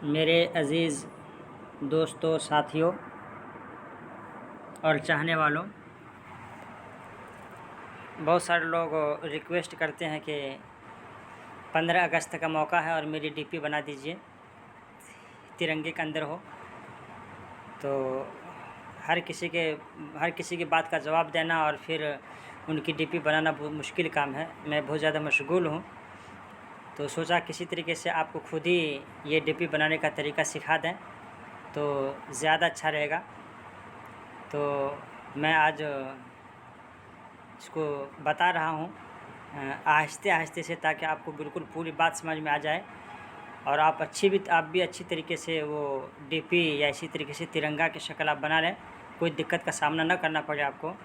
मेरे अज़ीज़ दोस्तों, साथियों और चाहने वालों, बहुत सारे लोग रिक्वेस्ट करते हैं कि 15 अगस्त का मौका है और मेरी डीपी बना दीजिए, तिरंगे के अंदर हो। तो हर किसी की बात का जवाब देना और फिर उनकी डीपी बनाना बहुत मुश्किल काम है। मैं बहुत ज़्यादा मशगूल हूँ, तो सोचा किसी तरीके से आपको खुद ही ये डीपी बनाने का तरीका सिखा दें तो ज़्यादा अच्छा रहेगा। तो मैं आज इसको बता रहा हूँ आहिस्ते आहिस्ते से, ताकि आपको बिल्कुल पूरी बात समझ में आ जाए और आप भी अच्छी तरीके से वो डीपी या इसी तरीके से तिरंगा की शक्ल आप बना लें, कोई दिक्कत का सामना न करना पड़े आपको।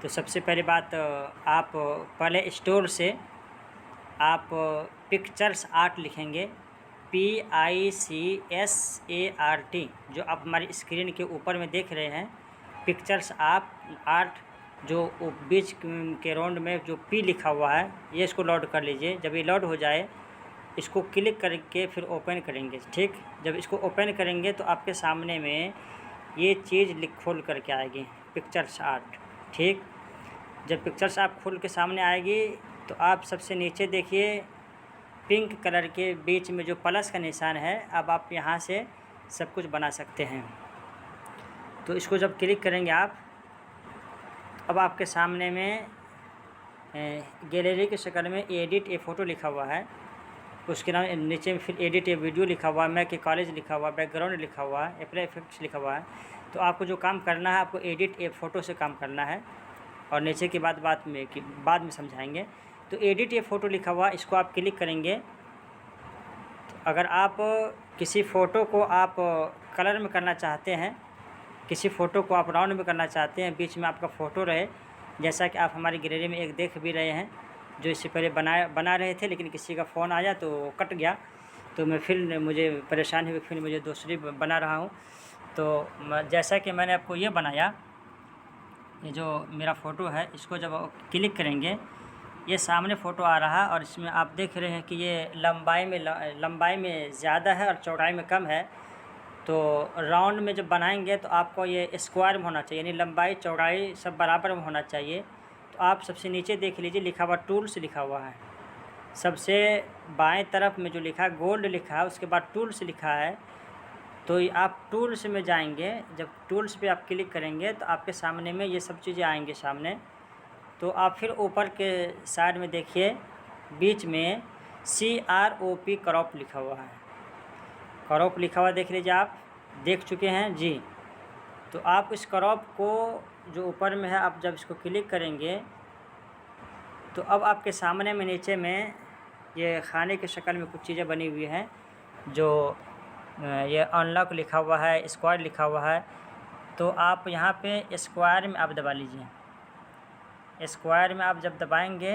तो सबसे पहली बात, आप पहले स्टोर से आप पिक्चर्स आर्ट लिखेंगे, PICSART, जो आप हमारी स्क्रीन के ऊपर में देख रहे हैं, पिक्चर्स आर्ट, जो बीच के राउंड में जो P लिखा हुआ है, ये इसको लोड कर लीजिए। जब ये लोड हो जाए इसको क्लिक करके फिर ओपन करेंगे। ठीक, जब इसको ओपन करेंगे तो आपके सामने में ये चीज़ खोल करके आएगी, पिक्चर्स आर्ट। ठीक, जब पिक्चर्स आप खोल के सामने आएगी तो आप सबसे नीचे देखिए पिंक कलर के बीच में जो प्लस का निशान है, अब आप यहाँ से सब कुछ बना सकते हैं। तो इसको जब क्लिक करेंगे आप, अब आपके सामने में गैलरी की शक्ल में एडिट ए फ़ोटो लिखा हुआ है, उसके नाम नीचे में फिर एडिट ए वीडियो लिखा हुआ है, मैक के कॉलेज लिखा हुआ है, बैकग्राउंड लिखा हुआ है, एप्लाई इफेक्ट्स लिखा हुआ है। तो आपको जो काम करना है, आपको एडिट ए फ़ोटो से काम करना है और नीचे की बात बाद में समझाएंगे। तो एडिट ए फ़ोटो लिखा हुआ, इसको आप क्लिक करेंगे। तो अगर आप किसी फ़ोटो को आप कलर में करना चाहते हैं, किसी फ़ोटो को आप राउंड में करना चाहते हैं, बीच में आपका फ़ोटो रहे, जैसा कि आप हमारी गैलरी में एक देख भी रहे हैं, जो इससे पहले बना रहे थे, लेकिन किसी का फ़ोन आया तो कट गया, तो मुझे परेशानी हुई, फिर मुझे दूसरी बना रहा हूँ। तो जैसा कि मैंने आपको ये बनाया, ये जो मेरा फ़ोटो है, इसको जब क्लिक करेंगे ये सामने फ़ोटो आ रहा है और इसमें आप देख रहे हैं कि ये लंबाई में ज़्यादा है और चौड़ाई में कम है। तो राउंड में जब बनाएंगे तो आपको ये स्क्वायर में होना चाहिए, यानी लंबाई चौड़ाई सब बराबर में होना चाहिए। तो आप सबसे नीचे देख लीजिए, लिखा हुआ टूल्स लिखा हुआ है, सबसे बाएं तरफ में जो लिखा है गोल्ड लिखा है, उसके बाद टूल्स लिखा है। तो आप टूल्स में जाएंगे, जब टूल्स पे आप क्लिक करेंगे तो आपके सामने में ये सब चीज़ें आएंगे सामने। तो आप फिर ऊपर के साइड में देखिए, बीच में CROP क्रॉप लिखा हुआ है, क्रॉप लिखा हुआ देख लीजिए, आप देख चुके हैं जी। तो आप इस क्रॉप को जो ऊपर में है, आप जब इसको क्लिक करेंगे तो अब आपके सामने में नीचे में ये खाने की शक्ल में कुछ चीज़ें बनी हुई हैं, जो ये अनलॉक लिखा हुआ है, स्क्वायर लिखा हुआ है। तो आप यहाँ पे स्क्वायर में आप दबा लीजिए। स्क्वायर में आप जब दबाएंगे,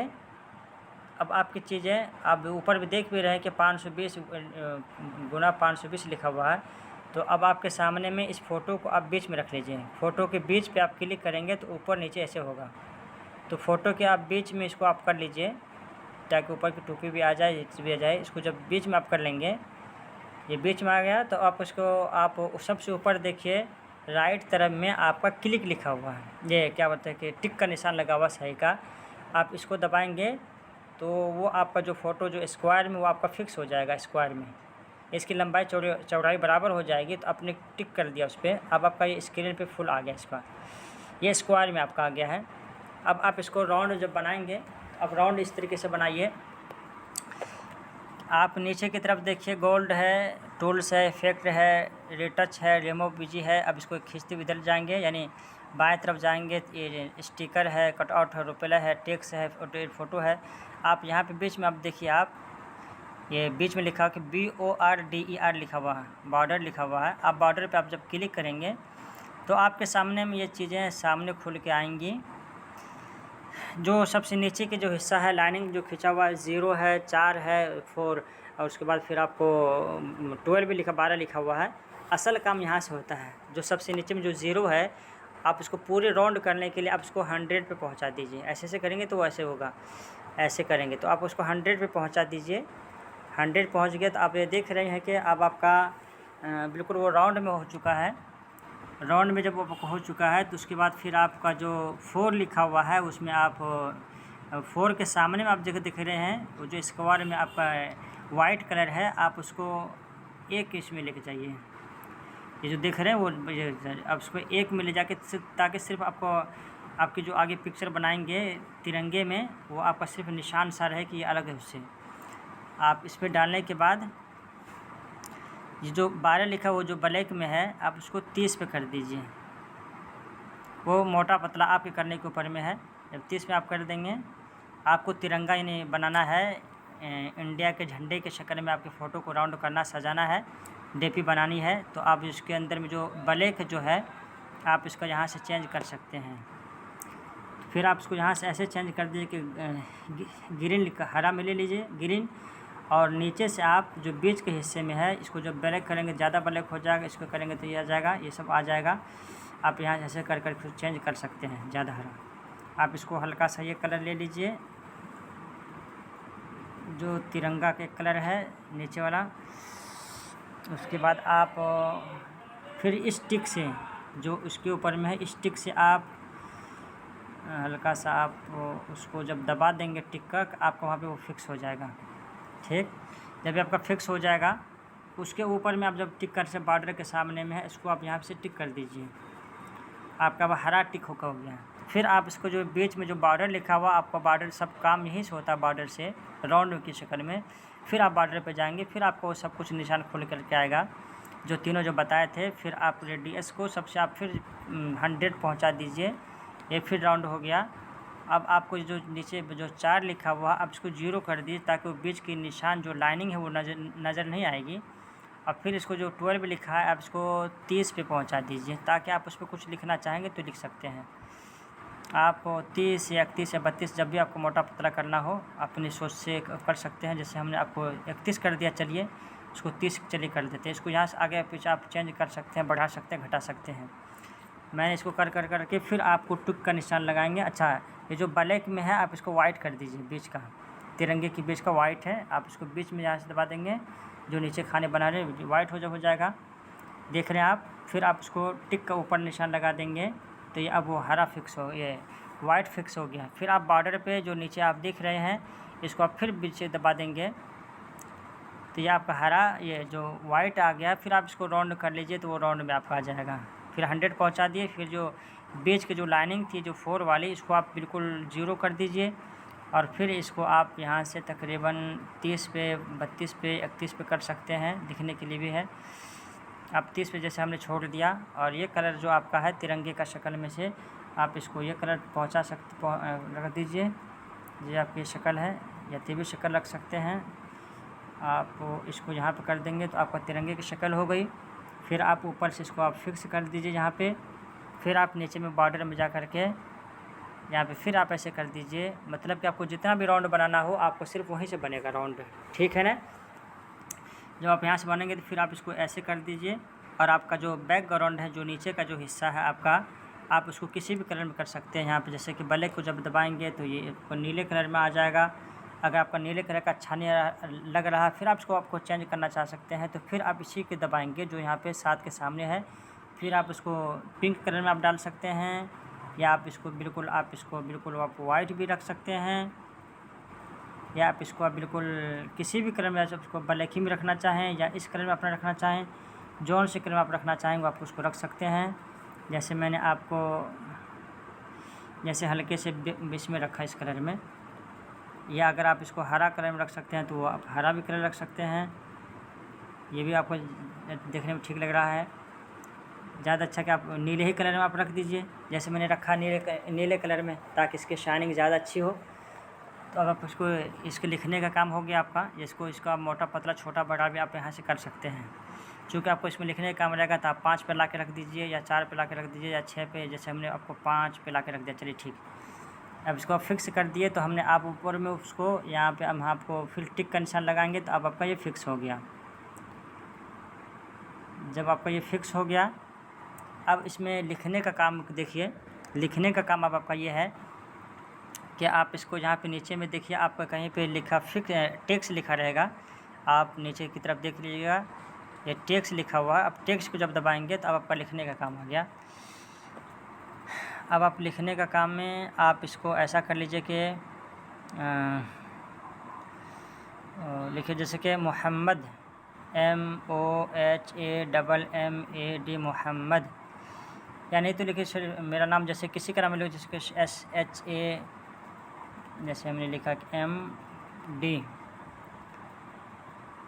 अब आपकी चीज़ें आप ऊपर भी देख भी रहे हैं कि 520 गुना 520 लिखा हुआ है। तो अब आपके सामने में इस फ़ोटो को आप बीच में रख लीजिए। फ़ोटो के बीच पे आप क्लिक करेंगे तो ऊपर नीचे ऐसे होगा। तो फ़ोटो के आप बीच में इसको आप कर लीजिए, ताकि ऊपर की टोपी भी आ जाए, ये भी आ जाए। इसको जब बीच में आप कर लेंगे, ये बीच में आ गया, तो आप उसको आप सबसे ऊपर देखिए, राइट तरफ में आपका क्लिक लिखा हुआ है, ये क्या बोलते हैं कि टिक का निशान लगा हुआ सही का, आप इसको दबाएंगे तो वो आपका जो फ़ोटो जो स्क्वायर में, वो आपका फिक्स हो जाएगा स्क्वायर में। इसकी लंबाई चौड़ाई बराबर हो जाएगी। तो आपने टिक कर दिया उस पर, अब आपका ये स्क्रीन पे फुल आ गया, ये स्क्वायर में आपका आ गया है। अब आप इसको राउंड जब बनाएंगे, अब राउंड इस तरीके से बनाइए। आप नीचे की तरफ देखिए, गोल्ड है, टूल्स है, इफेक्ट है, रिटच है, रिमूव बीजी है। अब इसको खींचते हुए इधर जाएंगे, यानी बाएं तरफ जाएंगे, ये स्टिकर है, कटआउट है, रुपेला है, टेक्स्ट है, फ़ोटो है। आप यहाँ पे बीच में आप देखिए, आप ये बीच में लिखा कि BORDER लिखा हुआ है, बॉर्डर लिखा हुआ है। आप बॉर्डर पे आप जब क्लिक करेंगे तो आपके सामने में ये चीज़ें सामने खुल के आएंगी। जो सबसे नीचे के जो हिस्सा है, लाइनिंग जो खींचा हुआ है, 0 है, 4 है, 4, और उसके बाद फिर आपको 12 भी लिखा, 12 लिखा हुआ है। असल काम यहाँ से होता है। जो सबसे नीचे में जो 0 है, आप इसको पूरे राउंड करने के लिए आप इसको 100 पे पहुँचा दीजिए। ऐसे करेंगे तो वैसे होगा, ऐसे करेंगे तो आप उसको 100 पे पहुँचा दीजिए। 100 पहुँच गया तो आप ये देख रहे हैं कि अब आपका बिल्कुल वो राउंड में हो चुका है। राउंड में जब वो हो चुका है तो उसके बाद फिर आपका जो 4 लिखा हुआ है उसमें आप 4 के सामने में आप जगह दिख रहे हैं, वो जो स्क्वायर में आपका वाइट कलर है, आप उसको एक इसमें लेके जाइए। ये जो देख रहे हैं वो अब उसको एक में ले जाके ताकि सिर्फ आपको आपकी जो आगे पिक्चर बनाएंगे तिरंगे में वो आपका सिर्फ निशान सा रहे कि ये अलग है उससे। आप इस पर डालने के बाद ये जो 12 लिखा वो जो ब्लैक में है आप उसको 30 पे कर दीजिए। वो मोटा पतला आपके करने के ऊपर में है। जब 30 पे आप कर देंगे, आपको तिरंगा यानी बनाना है, इंडिया के झंडे के शक्ल में आपके फ़ोटो को राउंड करना, सजाना है, डीपी बनानी है। तो आप इसके अंदर में जो ब्लैक जो है आप इसको यहाँ से चेंज कर सकते हैं। फिर आप इसको यहाँ से ऐसे चेंज कर दीजिए कि ग्रीन हरा में ले लीजिए ग्रीन, और नीचे से आप जो बीच के हिस्से में है इसको जब ब्लैक करेंगे ज़्यादा ब्लैक हो जाएगा, इसको करेंगे तो ये आ जाएगा, ये सब आ जाएगा। आप यहाँ ऐसे कर कर फिर चेंज कर सकते हैं ज़्यादा हरा। आप इसको हल्का सा ये कलर ले लीजिए जो तिरंगा के कलर है नीचे वाला। उसके बाद आप फिर स्टिक से जो उसके ऊपर में है स्टिक से आप हल्का सा आप उसको जब दबा देंगे टिक का, आपको वहाँ पे वो फिक्स हो जाएगा। ठीक, जब भी आपका फिक्स हो जाएगा उसके ऊपर में आप जब टिक कर से बॉर्डर के सामने में है इसको आप यहाँ से टिक कर दीजिए, आपका वह हरा टिक होकर हो गया। फिर आप इसको जो बीच में जो बॉर्डर लिखा हुआ आपका बॉर्डर सब काम यहीं से होता है, बॉर्डर से राउंड की शक्ल में। फिर आप बॉर्डर पे जाएंगे, फिर आपको सब कुछ निशान खोल करके आएगा जो तीनों जो बताए थे। फिर आप रेडियस को सबसे आप फिर 100 पहुँचा दीजिए, ये फिर राउंड हो गया। अब आपको जो नीचे जो 4 लिखा हुआ आप इसको 0 कर दीजिए ताकि वो बीच की निशान जो लाइनिंग है वो नज़र नहीं आएगी। और फिर इसको जो 12 लिखा है आप इसको 30 पे पहुंचा दीजिए ताकि आप उस पर कुछ लिखना चाहेंगे तो लिख सकते हैं। आप 30 या 31 या 32 जब भी आपको मोटा पतला करना हो अपनी सोच से कर सकते हैं। जैसे हमने आपको 31 कर दिया, चलिए इसको 30 चलिए कर देते हैं। इसको यहाँ से आगे पीछे आप चेंज कर सकते हैं, बढ़ा सकते हैं, घटा सकते हैं। मैंने इसको कर करके फिर आपको टिक का निशान लगाएंगे। अच्छा, ये जो ब्लैक में है आप इसको वाइट कर दीजिए, बीच का तिरंगे की बीच का वाइट है, आप इसको बीच में यहाँ से दबा देंगे, जो नीचे खाने बना रहे वाइट हो जाएगा, देख रहे हैं आप। फिर आप इसको टिक का ऊपर निशान लगा देंगे तो ये अब वो हरा फिक्स हो, ये वाइट फिक्स हो गया। फिर आप बॉर्डर पे जो नीचे आप देख रहे हैं इसको आप फिर बीच से दबा देंगे तो ये आपका हरा ये जो वाइट आ गया। फिर आप इसको राउंड कर लीजिए तो वो राउंड में आपका आ जाएगा। फिर 100 पहुंचा दिए। फिर जो बीच की जो लाइनिंग थी जो 4 वाली इसको आप बिल्कुल 0 कर दीजिए, और फिर इसको आप यहाँ से तकरीबन 30 पे, 32 पे, 31 पे कर सकते हैं, दिखने के लिए भी है। आप 30 पे जैसे हमने छोड़ दिया। और ये कलर जो आपका है तिरंगे का शक्ल में से आप इसको ये कलर पहुँचा रख दीजिए, ये आपकी शक्ल है, या टीवी शक्ल रख सकते हैं। आप इसको यहाँ पे कर देंगे तो आपका तिरंगे की शक्ल हो गई। फिर आप ऊपर से इसको आप फिक्स कर दीजिए यहाँ पे। फिर आप नीचे में बॉर्डर में जा कर के यहाँ पे फिर आप ऐसे कर दीजिए, मतलब कि आपको जितना भी राउंड बनाना हो आपको सिर्फ वहीं से बनेगा राउंड, ठीक है ना। जब आप यहाँ से बनेंगे तो फिर आप इसको ऐसे कर दीजिए। और आपका जो बैकग्राउंड है, जो नीचे का जो हिस्सा है आपका, आप उसको किसी भी कलर में कर सकते हैं। यहाँ पे जैसे कि ब्लैक को जब दबाएंगे तो ये नीले कलर में आ जाएगा। अगर आपका नीले कलर का अच्छा नहीं लग रहा फिर आपको चेंज करना चाह सकते हैं तो फिर आप इसी के दबाएंगे जो यहाँ पे 7 के सामने है। फिर आप इसको पिंक कलर में आप डाल सकते हैं, या आप इसको बिल्कुल आप वाइट भी रख सकते हैं, या आप इसको आप बिल्कुल किसी भी कलर में इसको ब्लैक ही में रखना चाहें या इस कलर में अपना रखना चाहें, जौन से कलर में आप रखना चाहेंगे आप उसको रख सकते हैं। जैसे मैंने आपको जैसे हल्के से बीच में रखा इस कलर में, या अगर आप इसको हरा कलर में रख सकते हैं तो वो आप हरा भी कलर रख सकते हैं। ये भी आपको देखने में ठीक लग रहा है। ज़्यादा अच्छा कि आप नीले ही कलर में आप रख दीजिए, जैसे मैंने रखा नीले कलर में, ताकि इसकी शाइनिंग ज़्यादा अच्छी हो। तो अब आप उसको इसके लिखने का काम हो गया आपका। इसका मोटा पतला छोटा बड़ा भी आप यहाँ से कर सकते हैं। चूँकि आपको इसमें लिखने का काम रहेगा तो आप 5 पे ला के रख दीजिए, या 4 पे ला के रख दीजिए, या 6 पे, जैसे हमने आपको 5 पे ला के रख दिया, चलिए ठीक। अब इसको आप फिक्स कर दिए तो हमने आप ऊपर में उसको यहाँ पे हम आपको फिर टिक का निशान लगाएंगे तो अब आपका ये फिक्स हो गया। जब आपका ये फिक्स हो गया, अब इसमें लिखने का काम देखिए। लिखने का काम अब आपका ये है कि आप इसको यहाँ पे नीचे में देखिए, आपका कहीं पे लिखा फिक्स टेक्स्ट लिखा रहेगा। आप नीचे की तरफ देख लीजिएगा, ये टेक्स्ट लिखा हुआ है। अब टेक्स्ट को जब दबाएंगे तो अब आपका लिखने का काम आ गया। अब आप लिखने का काम में आप इसको ऐसा कर लीजिए कि लिखिए जैसे कि मोहम्मद MOHAMMAD मोहम्मद, या नहीं तो लिखिए मेरा नाम, जैसे किसी का नाम लिखो जैसे कि SHA, जैसे हमने लिखा कि MD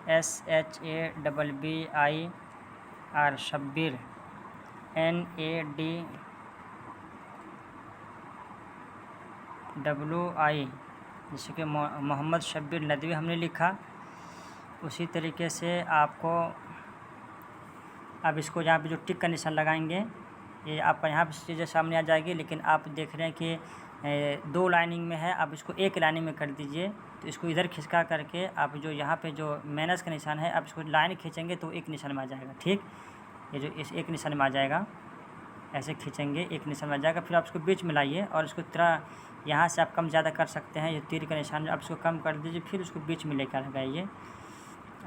SHABBIR शब्बीर, NADWI, जैसे कि मोहम्मद शब्बीर नदवी हमने लिखा। उसी तरीके से आपको अब इसको यहाँ पे जो टिक का निशान लगाएंगे ये आपका यहाँ पे चीज़ें सामने आ जाएगी, लेकिन आप देख रहे हैं कि 2 लाइनिंग में है, आप इसको 1 लाइनिंग में कर दीजिए। तो इसको इधर खिसका करके आप जो यहाँ पे जो माइनस का निशान है आप इसको लाइन खींचेंगे तो 1 निशान में आ जाएगा। ठीक, ये जो इस 1 निशान में आ जाएगा, ऐसे खींचेंगे 1 निशान में आ जाएगा। फिर आप इसको बीच में लाइए और इसको तरह यहाँ से आप कम ज़्यादा कर सकते हैं। ये तीर का निशान आप इसको कम कर दीजिए, फिर उसको बीच में लेकर लगाइए।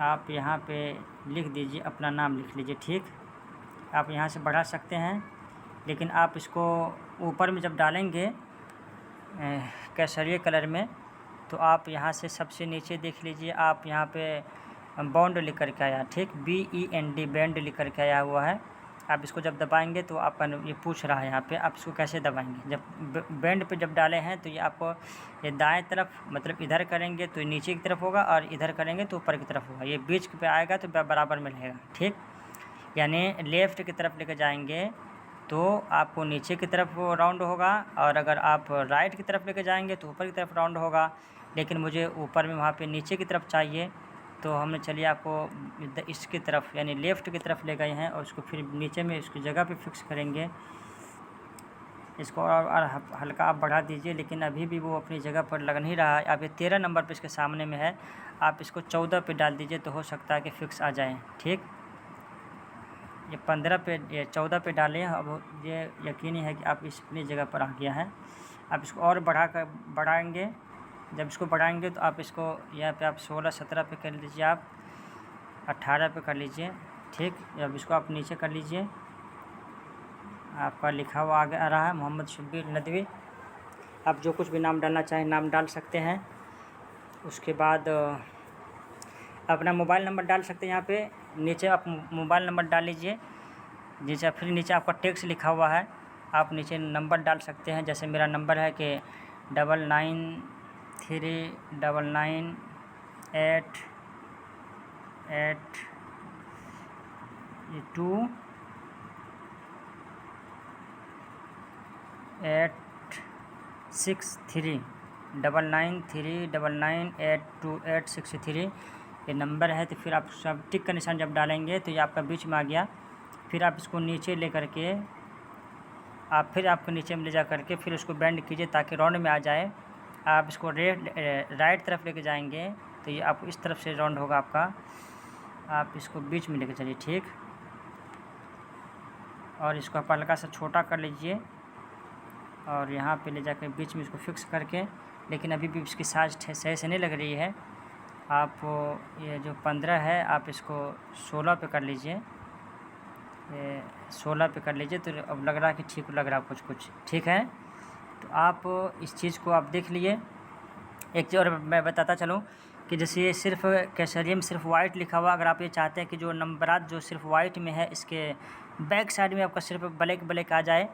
आप यहाँ पे लिख दीजिए, अपना नाम लिख लीजिए। ठीक, आप यहाँ से बढ़ा सकते हैं, लेकिन आप इसको ऊपर में जब डालेंगे केसरिया कलर में तो आप यहाँ से सबसे नीचे देख लीजिए, आप यहाँ पे बॉन्ड लिख कर के आया। ठीक, BEND बैंड लिख कर के आया हुआ है। आप इसको जब दबाएंगे तो आपका ये पूछ रहा है यहाँ पे आप इसको कैसे दबाएंगे। जब बैंड पे जब डाले हैं तो ये आपको ये दाएं तरफ मतलब इधर करेंगे तो नीचे की तरफ होगा और इधर करेंगे तो ऊपर की तरफ होगा। ये बीच पे आएगा तो बराबर में रहेगा। ठीक, यानी लेफ़्ट की तरफ लेकर जाएंगे तो आपको नीचे की तरफ राउंड होगा, और अगर आप राइट की तरफ लेकर जाएंगे तो ऊपर की तरफ राउंड होगा। लेकिन मुझे ऊपर में वहाँ पे नीचे की तरफ चाहिए, तो हमने चलिए आपको इसकी तरफ यानी लेफ़्ट की तरफ ले गए हैं और उसको फिर नीचे में इसकी जगह पे फिक्स करेंगे। इसको और हल्का आप बढ़ा दीजिए, लेकिन अभी भी वो अपनी जगह पर लग नहीं रहा है। अब ये 13 नंबर पे इसके सामने में है, आप इसको 14 पे डाल दीजिए तो हो सकता है कि फिक्स आ जाए। ठीक, ये 15 पे ये 14 पे डालें। अब ये यकीनी है कि आप इस अपनी जगह पर आ गया है। आप इसको और बढ़ाएंगे। जब इसको बढ़ाएंगे तो आप इसको यहाँ पे आप 16-17 पे कर लीजिए, आप 18 पे कर लीजिए। ठीक, अब इसको आप नीचे कर लीजिए। आपका लिखा हुआ आगे आ रहा है मोहम्मद शब्बीर नदवी। आप जो कुछ भी नाम डालना चाहें नाम डाल सकते हैं। उसके बाद अपना मोबाइल नंबर डाल सकते हैं। यहाँ पे नीचे आप मोबाइल नंबर डाल लीजिए। जैसे फिर नीचे आपका टेक्स्ट लिखा हुआ है, आप नीचे नंबर डाल सकते हैं। जैसे मेरा नंबर है कि 9983 ये नंबर है। तो फिर आप सब टिक का निशान जब डालेंगे तो ये आपका बीच में आ गया। फिर आप इसको नीचे ले करके आप फिर आपको नीचे में ले जा करके फिर उसको बेंड कीजिए ताकि राउंड में आ जाए। आप इसको राइट तरफ लेके जाएंगे तो ये आपको इस तरफ से राउंड होगा आपका। आप इसको बीच में लेके चलिए। ठीक, और इसको आप हल्का सा छोटा कर लीजिए और यहाँ पे ले जाकर बीच में इसको फिक्स करके, लेकिन अभी भी इसकी साइज सही से नहीं लग रही है। आप ये जो 15 है आप इसको 16 पे कर लीजिए। 16 पे कर लीजिए तो अब लग रहा है कि ठीक लग रहा है कुछ ठीक है। तो आप इस चीज़ को आप देख लिए। एक चीज़ और मैं बताता चलूँ कि जैसे ये सिर्फ केसरिया में सिर्फ वाइट लिखा हुआ, अगर आप ये चाहते हैं कि जो नंबरात जो सिर्फ वाइट में है इसके बैक साइड में आपका सिर्फ ब्लैक आ जाए,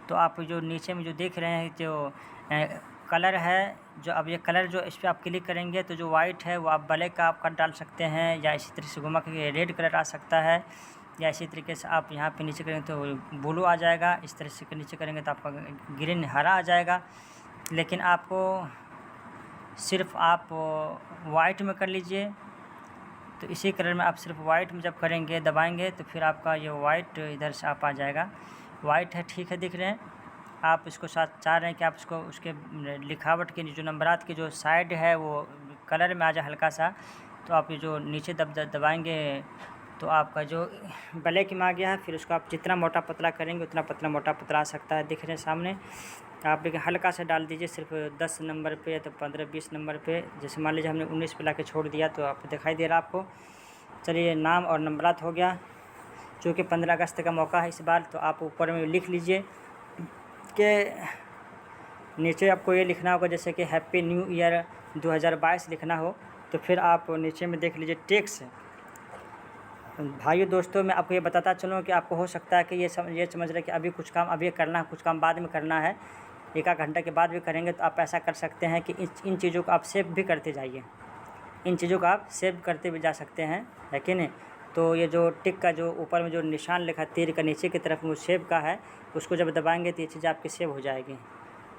तो आप जो नीचे में जो देख रहे हैं जो कलर है, जो अब ये कलर जो इस पर आप क्लिक करेंगे तो जो वाइट है वो आप ब्लैक का आप कर डाल सकते हैं, या इसी तरीके से घुमा के रेड कलर आ सकता है, या इसी तरीके से आप यहाँ पे नीचे करेंगे तो ब्लू आ जाएगा। इस तरह से नीचे करेंगे तो आपका ग्रीन हरा आ जाएगा। लेकिन आपको सिर्फ आप वाइट में कर लीजिए। तो इसी कलर में आप सिर्फ वाइट में जब करेंगे दबाएंगे तो फिर आपका ये वाइट इधर से आप आ जाएगा। वाइट है, ठीक है, दिख रहे हैं। आप इसको साथ चाह रहे हैं कि आप इसको उसके लिखावट के जो नंबरात की जो साइड है वो कलर में आ जाए हल्का सा, तो आप ये जो नीचे दबाएंगे तो आपका जो ब्लैक में आ गया है। फिर उसको आप जितना मोटा पतला करेंगे उतना पतला मोटा पतला आ सकता है। दिख रहे हैं सामने। आप लेकिन हल्का सा डाल दीजिए, सिर्फ 10 नंबर पे तो 15-20 नंबर पे। जैसे मान लीजिए हमने 19 पे ला के छोड़ दिया तो आपको दिखाई दे रहा आपको। चलिए नाम और नंबरात हो गया। चूँकि 15 अगस्त का मौका है इस बार, तो आप ऊपर में लिख लीजिए कि नीचे आपको ये लिखना होगा, जैसे कि हैप्पी न्यू ईयर 2022 लिखना हो तो फिर आप नीचे में देख लीजिए टेक्स। भाइयों दोस्तों, मैं आपको ये बताता चलूँ कि आपको हो सकता है कि ये समझ रहे कि अभी कुछ काम अभी करना है, कुछ काम बाद में करना है, एक आध घंटा के बाद भी करेंगे, तो आप ऐसा कर सकते हैं कि इन चीज़ों को आप सेव भी करते जाइए, इन चीज़ों को आप सेव करते भी जा सकते हैं, है कि नहीं। तो ये जो टिक का जो ऊपर में जो निशान लिखा है तीर का नीचे की तरफ वो सेव का है, उसको जब दबाएंगे तो ये चीज़ आपकी सेव हो जाएगी।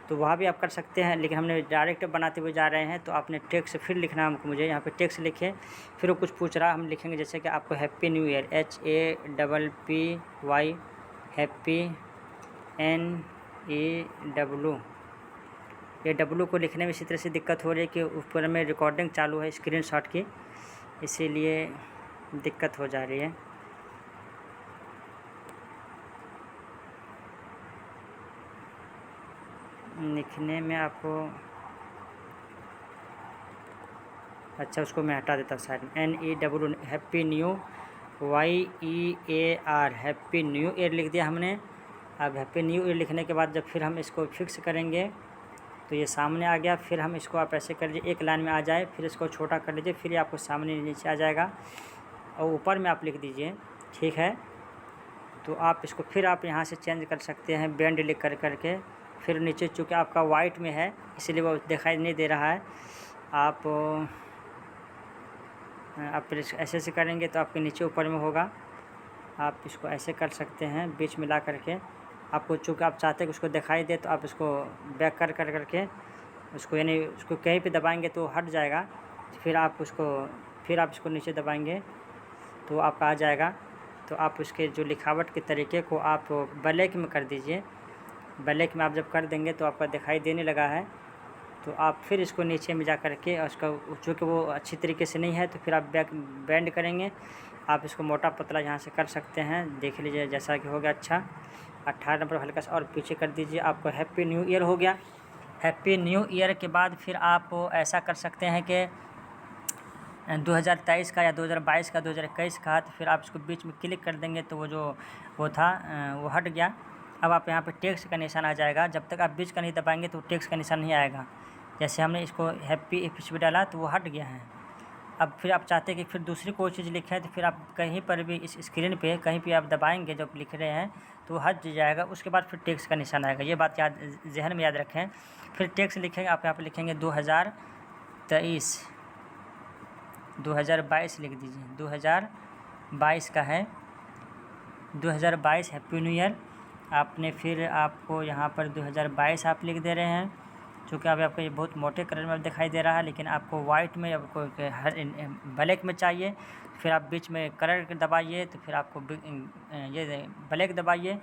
तो वहाँ भी आप कर सकते हैं, लेकिन हमने डायरेक्ट बनाते हुए जा रहे हैं, तो आपने टेक्स्ट फिर लिखना है हमको, मुझे यहाँ पे टेक्स्ट लिखे, फिर वो कुछ पूछ रहा हम लिखेंगे, जैसे कि आपको happy new year HAPPY happy NEW, ये डब्लू को लिखने में इसी तरह से दिक्कत हो रही है कि ऊपर में रिकॉर्डिंग चालू है स्क्रीनशॉट की, इसीलिए दिक्कत हो जा रही है। लिखने में आपको, अच्छा उसको मैं हटा देता हूँ साइड में, NEW happy new YEAR happy new year लिख दिया हमने। अब हैप्पी न्यू ईयर लिखने के बाद जब फिर हम इसको फिक्स करेंगे तो ये सामने आ गया, फिर हम इसको आप ऐसे कर लीजिए एक लाइन में आ जाए, फिर इसको छोटा कर लीजिए, फिर ये आपको सामने नीचे आ जाएगा और ऊपर में आप लिख दीजिए, ठीक है। तो आप इसको फिर आप यहाँ से चेंज कर सकते हैं बैंड लिख करके, फिर नीचे चूँकि आपका वाइट में है इसलिए वो दिखाई नहीं दे रहा है। आप फिर ऐसे करेंगे तो आपके नीचे ऊपर में होगा, आप इसको ऐसे कर सकते हैं बीच में ला करके। आपको चूँकि आप चाहते हैं कि उसको दिखाई दे तो आप इसको बैक करके उसको, यानी उसको कहीं पे दबाएंगे तो हट जाएगा, फिर आप इसको नीचे दबाएंगे तो आपका आ जाएगा। तो आप उसके जो लिखावट के तरीके को आप ब्लैक में कर दीजिए, ब्लैक में आप जब कर देंगे तो आपका दिखाई देने लगा है, तो आप फिर इसको नीचे में जा कर के उसका, चूँकि वो अच्छी तरीके से नहीं है तो फिर आप बैंड करेंगे। आप इसको मोटा पतला यहाँ से कर सकते हैं, देख लीजिए जैसा कि हो गया। अच्छा 18 नंबर हल्का सा और पीछे कर दीजिए, आपको हैप्पी न्यू ईयर हो गया। हैप्पी न्यू ईयर के बाद फिर आप ऐसा कर सकते हैं कि 2023 का या 2022 का 2021 का, तो फिर आप इसको बीच में क्लिक कर देंगे तो वो था वो हट गया। अब आप यहाँ पे टेक्स्ट का निशान आ जाएगा, जब तक आप बीच का नहीं दबाएंगे तो टेक्स्ट का निशान नहीं आएगा। जैसे हमने इसको हैप्पी एपिसोड डाला तो वो हट गया है। अब फिर आप चाहते हैं कि फिर दूसरी कोई चीज़ लिखें तो फिर आप कहीं पर भी इस स्क्रीन पे कहीं भी आप दबाएंगे जब लिख रहे हैं तो हट जाएगा, उसके बाद फिर टेक्स्ट का निशान आएगा। ये बात याद जहन में याद रखें। फिर टेक्स्ट लिखेंगे, आप यहाँ पर लिखेंगे 2022 लिख दीजिए, 2022 का है, 2022 हैप्पी न्यू ईयर। आपने फिर आपको यहाँ पर 2022 आप लिख दे रहे हैं, चूँकि अभी आपको ये बहुत मोटे कलर में दिखाई दे रहा है, लेकिन आपको वाइट में आपको हर ब्लैक में चाहिए। फिर आप बीच में कलर दबाइए तो फिर आपको ये ब्लैक दबाइए,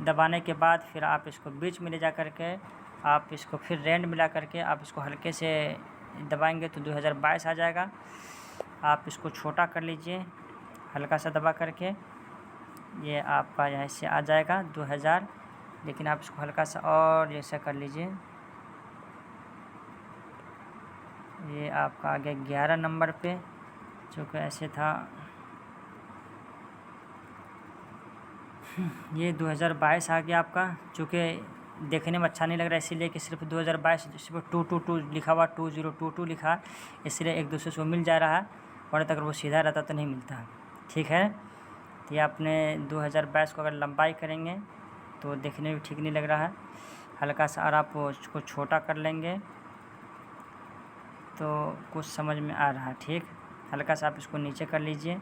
दबाने के बाद फिर आप इसको बीच में ले जा करके आप इसको फिर रेंड मिला करके आप इसको हल्के से दबाएंगे तो 2022 आ जाएगा। आप इसको छोटा कर लीजिए हल्का सा दबा करके, ये आपका यहाँ से आ जाएगा 2000, लेकिन आप इसको हल्का सा और ऐसा कर लीजिए, ये आपका आ गया 11 नंबर पे, चूँकि ऐसे था। ये 2022 आ गया आपका, चूँकि देखने में अच्छा नहीं लग रहा है इसीलिए कि सिर्फ 2022 सिर्फ 222 लिखा हुआ, 2022 लिखा, इसलिए एक दूसरे से मिल जा रहा है, और अगर वो सीधा रहता तो नहीं मिलता, ठीक है। तो ये आपने 2022 को अगर लंबाई करेंगे तो देखने में ठीक नहीं लग रहा है, हल्का सा और आप उसको छोटा कर लेंगे तो कुछ समझ में आ रहा है, ठीक। हल्का सा आप इसको नीचे कर लीजिए,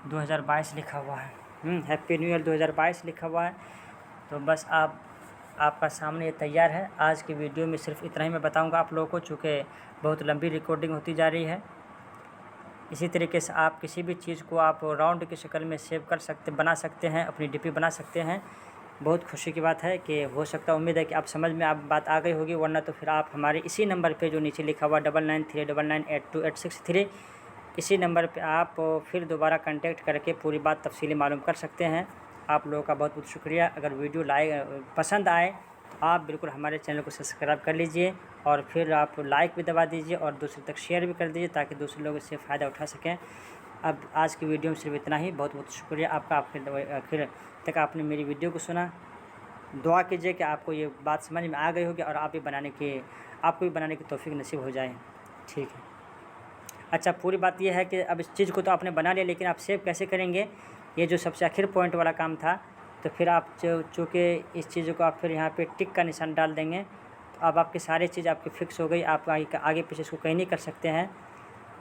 2022 लिखा हुआ है, हैप्पी न्यू ईयर 2022 लिखा हुआ है। तो बस आपका सामने ये तैयार है। आज की वीडियो में सिर्फ इतना ही मैं बताऊंगा आप लोगों को, चूँकि बहुत लंबी रिकॉर्डिंग होती जा रही है। इसी तरीके से आप किसी भी चीज़ को आप राउंड की शक्ल में सेव कर सकते, बना सकते हैं, अपनी डीपी बना सकते हैं। बहुत खुशी की बात है कि हो सकता है, उम्मीद है कि आप समझ में आप बात आ गई होगी, वरना तो फिर आप हमारे इसी नंबर पे जो नीचे लिखा हुआ 9939982863 इसी नंबर पे आप फिर दोबारा कांटेक्ट करके पूरी बात तफसीली मालूम कर सकते हैं। आप लोगों का बहुत बहुत शुक्रिया। अगर वीडियो पसंद आए तो आप बिल्कुल हमारे चैनल को सब्सक्राइब कर लीजिए और फिर आप लाइक भी दबा दीजिए और दूसरे तक शेयर भी कर दीजिए ताकि दूसरे लोग इससे फ़ायदा उठा सकें। अब आज की वीडियो में सिर्फ इतना ही। बहुत बहुत शुक्रिया आपका, आखिर तक आपने मेरी वीडियो को सुना। दुआ कीजिए कि आपको ये बात समझ में आ गई होगी और आपको भी बनाने की तौफीक नसीब हो जाए। ठीक है। अच्छा, पूरी बात यह है कि अब इस चीज़ को तो आपने बना लिया, लेकिन आप सेव कैसे करेंगे, ये जो सबसे आखिर पॉइंट वाला काम था। तो फिर आप चूँकि इस चीज़ को आप फिर यहाँ पे टिक का निशान डाल देंगे, तो अब आपकी सारी चीज़ आपकी फ़िक्स हो गई। आप आगे पीछे इसको कहीं नहीं कर सकते हैं।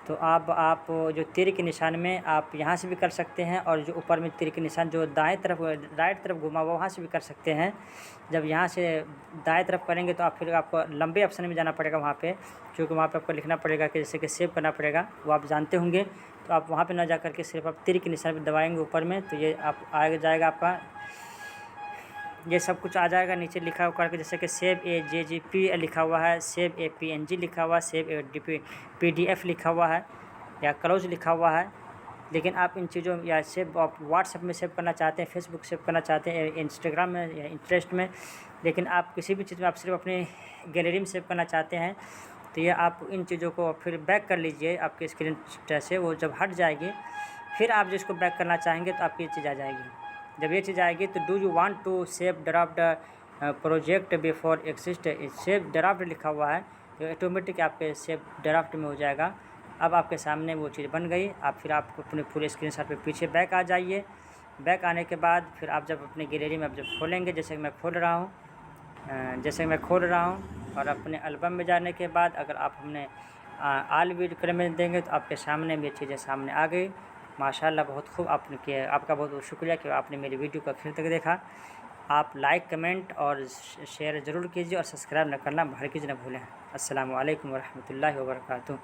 तो आप जो तीर के निशान में आप यहाँ से भी कर सकते हैं, और जो ऊपर में तीर के निशान जो राइट तरफ घुमा हुआ वहाँ से भी कर सकते हैं। जब यहाँ से दाएं तरफ करेंगे तो आप फिर आपको लंबे ऑप्शन में जाना पड़ेगा वहाँ पे, क्योंकि वहाँ पे आपको लिखना पड़ेगा कि जैसे कि सेव करना पड़ेगा, वो आप जानते होंगे। तो आप वहाँ पे ना जा करके सिर्फ आप तीर के निशान पर दबाएँगे ऊपर में, तो ये आप आगे जाएगा आपका, ये सब कुछ आ जाएगा। नीचे लिखा हुआ करके जैसे कि सेव ए JPG लिखा हुआ है, सेव ए PNG लिखा हुआ है, सेव ए PDF लिखा हुआ है, या क्लोज लिखा हुआ है। लेकिन आप इन चीज़ों या सेव आप व्हाट्सएप में सेव करना चाहते हैं, फेसबुक सेव करना चाहते हैं, इंस्टाग्राम में या इंटरेस्ट में, लेकिन आप किसी भी चीज़ में आप सिर्फ अपने गैलरी में सेव करना चाहते हैं, तो ये आप इन चीज़ों को फिर बैक कर लीजिए आपके स्क्रीन से। वो जब हट जाएगी फिर आप जिसको बैक करना चाहेंगे तो आपकी ये चीज़ आ जाएगी। जब ये चीज़ आएगी तो do you want to save draft project before exist, save draft लिखा हुआ है, तो ऑटोमेटिक आपके सेव ड्राफ्ट में हो जाएगा। अब आपके सामने वो चीज़ बन गई। आप अपने पूरे स्क्रीनशॉट पे पीछे बैक आ जाइए। बैक आने के बाद फिर आप जब अपने गैलरी में आप जब खोलेंगे, जैसे कि मैं खोल रहा हूँ, और अपने एल्बम में जाने के बाद अगर आप हमने ऑल वीडियो में देंगे तो आपके सामने ये चीज़ें सामने आ गई। माशाल्लाह, बहुत खूब आपने किया। आपका बहुत बहुत शुक्रिया कि आपने मेरी वीडियो को आखिर तक देखा। आप लाइक, कमेंट और शेयर ज़रूर कीजिए, और सब्सक्राइब न करना हरगिज़ न भूलें। अस्सलामु अलैकुम वरहमतुल्लाहि वबरकातुहू।